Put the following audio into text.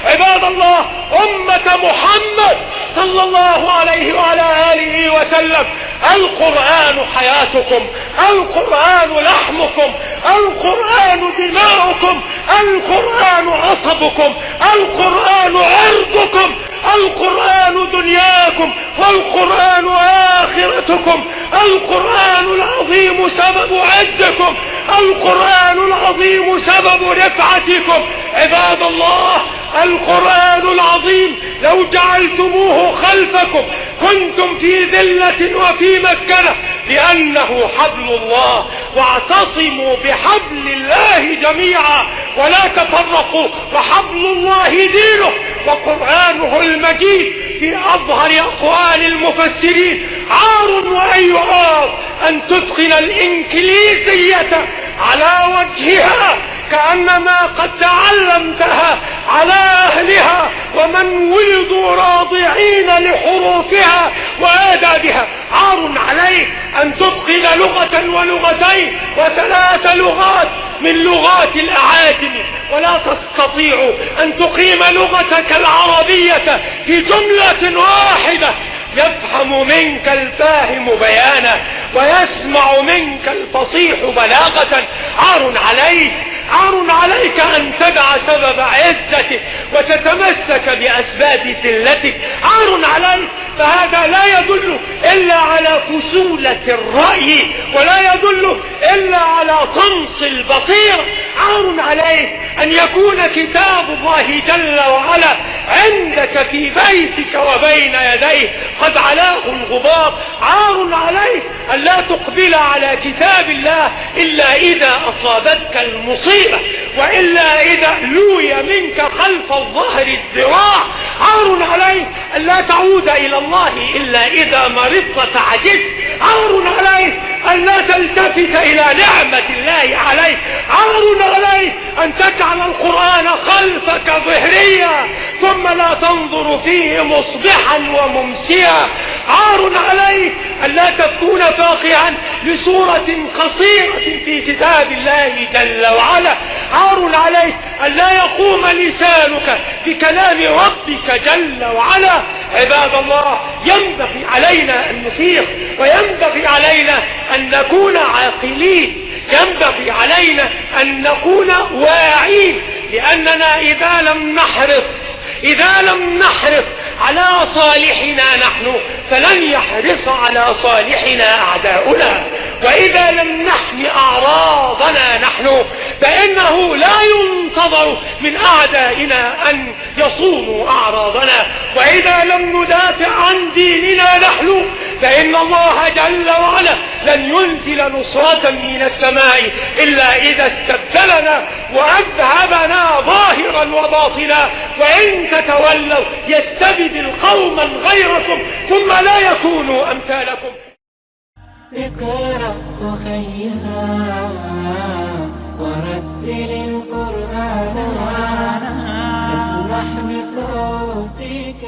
عباد الله، أمة محمد صلى الله عليه وعلى آله وسلم، القرآن حياتكم، القرآن لحمكم، القرآن دماؤكم، القرآن عصبكم، القرآن عرضكم، القرآن دنياكم، والقرآن آخرتكم، القرآن العظيم سبب عزكم، القرآن العظيم سبب رفعتكم. عباد الله، القرآن العظيم لو جعلتموه خلفكم كنتم في ذلة وفي مسكنة، لأنه حبل الله، واعتصموا بحبل الله جميعا ولا تفرقوا، وحبل الله دينه وقرآنه المجيد. في أظهر أقوال المفسرين: عار وأي عار أن تدخل الإنكليزية على وجهها كأنما قد تعلمتها على أهلها ومن ولدوا راضعين لحروفها وآدابها. عار عليك أن تدخل لغة ولغتين وثلاث لغات من لغات الأعاجم، ولا تستطيع أن تقيم لغتك العربية في جملة واحدة. يفهم منك الفاهم بيانا ويسمع منك الفصيح بلاغة. عار عليك، عار عليك أن تدع سبب عزتك وتتمسك بأسباب ذلتك. عار عليك، فهذا لا يدل إلا على فسولة الرأي، ولا يدل إلا على طمس البصيرة. عار عليك أن يكون كتاب الله جل وعلا عندك في بيتك وبين يديه قد علاه الغبار. عار عليك أن لا تقبل على كتاب الله إلا إذا أصابتك المصيبة، وإلا إذا لوي منك خلف الظهر الذراع. عار عليك أن لا تعود إلى الله إلا إذا مرضت فعجزت. عار عليك أن لا تلتفت إلى نعمة الله عليك. عار عليك أن تجعل القرآن خلفك ظهريا ثم لا تنظر فيه مصبحا وممسيا. عار عليك أن لا تكون فاقها لسورة قصيرة في كتاب الله جل وعلا. عار عليك أن لا يقوم لسانك بكلام ربك جل وعلا. عباد الله، ينبغي علينا أن نفيق، وينبغي علينا أن نكون عاقلين، ينبغي علينا أن نكون واعين، لأننا إذا لم نحرص على صالحنا نحن فلن يحرص على صالحنا أعداؤنا، وإذا لم نحمي أعراضنا نحن فإنه لا ينتظر من أعدائنا أن يصونوا أعراضنا، وإذا لم ندافع عن ديننا نحن فإن الله جل وعلا لن ينزل نصرة من السماء إلا إذا استبدلنا وأذهبنا ظاهرا وباطنا. وإن تتولوا يستبدل قوما غيركم ثم لا يكونوا أمثالكم. اقرأ أخيها ورتل القرآن، اسمح بصوتك.